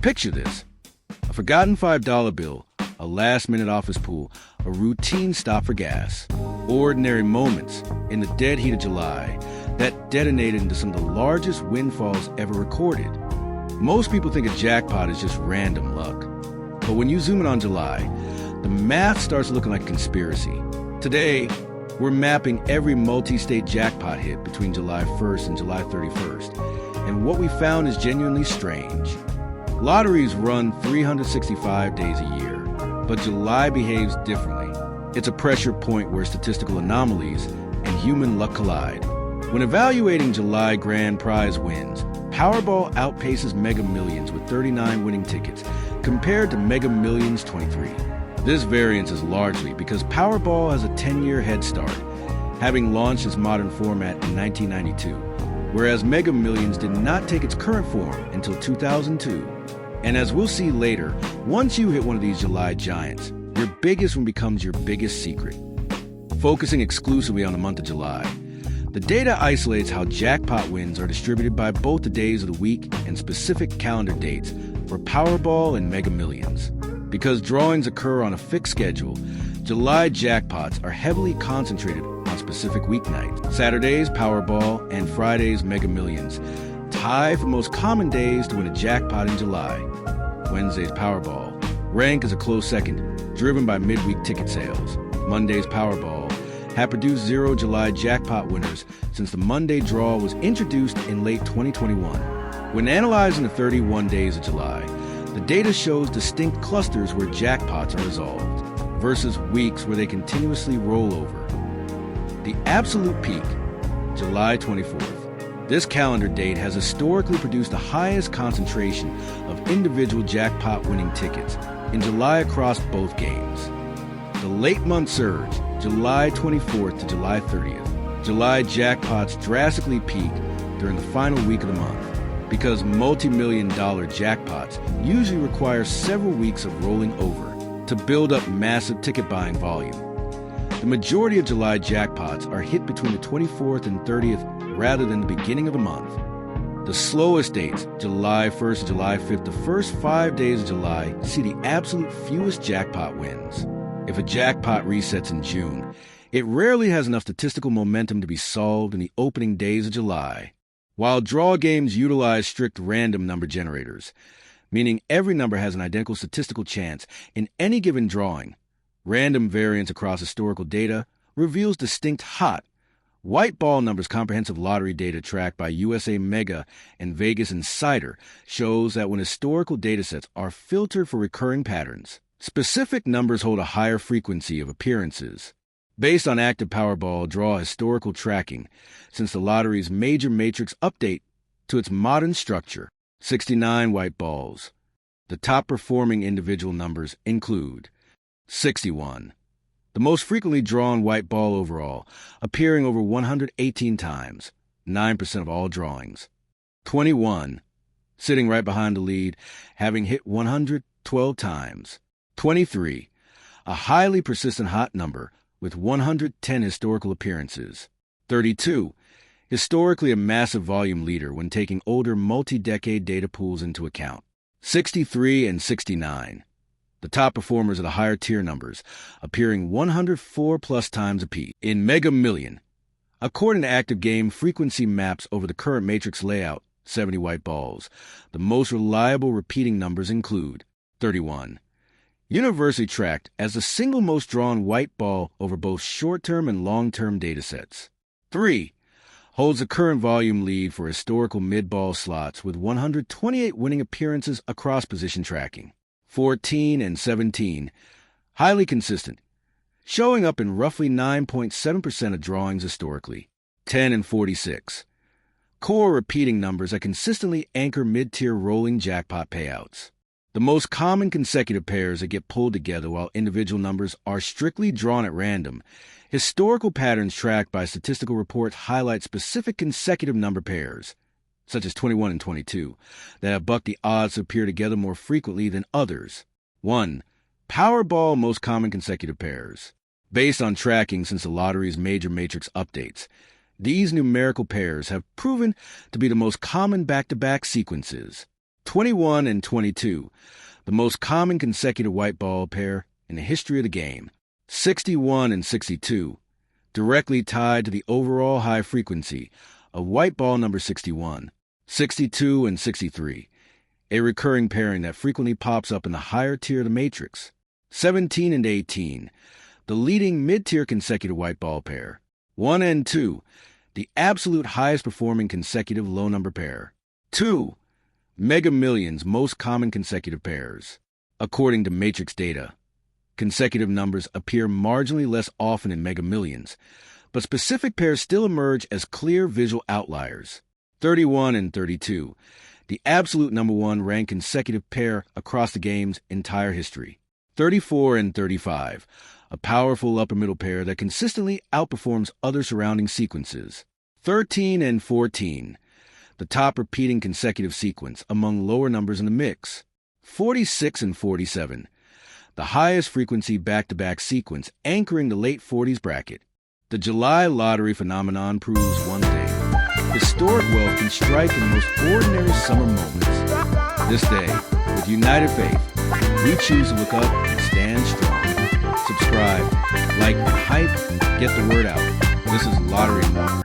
Picture this. A forgotten $5 bill, a last-minute office pool, a routine stop for gas. Ordinary moments in the dead heat of July that detonated into some of the largest windfalls ever recorded. Most people think a jackpot is just random luck. But when you zoom in on July, the math starts looking like a conspiracy. Today, we're mapping every multi-state jackpot hit between July 1st and July 31st. And what we found is genuinely strange. Lotteries run 365 days a year, but July behaves differently. It's a pressure point where statistical anomalies and human luck collide. When evaluating July grand prize wins, Powerball outpaces Mega Millions with 39 winning tickets, compared to Mega Millions 23. This variance is largely because Powerball has a 10-year head start, having launched its modern format in 1992, whereas Mega Millions did not take its current form until 2002. And as we'll see later, once you hit one of these July giants, your biggest one becomes your biggest secret. Focusing exclusively on the month of July, the data isolates how jackpot wins are distributed by both the days of the week and specific calendar dates for Powerball and Mega Millions. Because drawings occur on a fixed schedule, July jackpots are heavily concentrated on specific weeknights. Saturdays, Powerball, and Fridays, Mega Millions tie for most common days to win a jackpot in July. Wednesday's Powerball rank as a close second, driven by midweek ticket sales. Monday's Powerball have produced 0 July jackpot winners since the Monday draw was introduced in late 2021. When analyzing the 31 days of July, the data shows distinct clusters where jackpots are resolved, versus weeks where they continuously roll over. The absolute peak, July 24th. This calendar date has historically produced the highest concentration of individual jackpot winning tickets in July across both games. The late month surge, July 24th to July 30th. July jackpots drastically peak during the final week of the month because multi-million-dollar jackpots usually require several weeks of rolling over to build up massive ticket buying volume. The majority of July jackpots are hit between the 24th and 30th rather than the beginning of the month. The slowest dates, July 1st to July 5th, the first 5 days of July, see the absolute fewest jackpot wins. If a jackpot resets in June, it rarely has enough statistical momentum to be solved in the opening days of July. While draw games utilize strict random number generators, meaning every number has an identical statistical chance in any given drawing, random variance across historical data reveals distinct hot, white ball numbers. Comprehensive lottery data tracked by USA Mega and Vegas Insider shows that when historical datasets are filtered for recurring patterns, specific numbers hold a higher frequency of appearances. Based on active Powerball draw historical tracking, since the lottery's major matrix update to its modern structure, 69 white balls. The top performing individual numbers include 61. The most frequently drawn white ball overall, appearing over 118 times, 9% of all drawings. 21, sitting right behind the lead, having hit 112 times. 23, a highly persistent hot number with 110 historical appearances. 32, historically a massive volume leader when taking older multi-decade data pools into account. 63 and 69. The top performers are the higher tier numbers, appearing 104+ times apiece. In Mega Million, according to active game frequency maps over the current matrix layout, 70 white balls. The most reliable repeating numbers include 31. Universally tracked as the single most drawn white ball over both short-term and long-term datasets. 3. Holds the current volume lead for historical mid-ball slots with 128 winning appearances across position tracking. 14 and 17, highly consistent, showing up in roughly 9.7% of drawings historically. 10 and 46, core repeating numbers that consistently anchor mid-tier rolling jackpot payouts. The most common consecutive pairs that get pulled together while individual numbers are strictly drawn at random. Historical patterns tracked by statistical reports highlight specific consecutive number pairs, such as 21 and 22, that have bucked the odds to appear together more frequently than others. 1. Powerball most common consecutive pairs. Based on tracking since the lottery's major matrix updates, these numerical pairs have proven to be the most common back-to-back sequences. 21 and 22, the most common consecutive white ball pair in the history of the game. 61 and 62, directly tied to the overall high frequency of white ball number 61. 62 and 63, a recurring pairing that frequently pops up in the higher tier of the matrix. 17 and 18, the leading mid-tier consecutive white ball pair. 1 and 2, the absolute highest performing consecutive low number pair. 2. Mega Millions most common consecutive pairs. According to matrix data, consecutive numbers appear marginally less often in Mega Millions, but specific pairs still emerge as clear visual outliers. 31 and 32, the absolute number one ranked consecutive pair across the game's entire history. 34 and 35, a powerful upper middle pair that consistently outperforms other surrounding sequences. 13 and 14, the top repeating consecutive sequence among lower numbers in the mix. 46 and 47, the highest frequency back-to-back sequence anchoring the late 40s bracket. The July lottery phenomenon proves one thing: historic wealth can strike in the most ordinary summer moments. This day, with united faith, we choose to look up and stand strong. Subscribe, like, and hype, get the word out. This is Lottery Noir.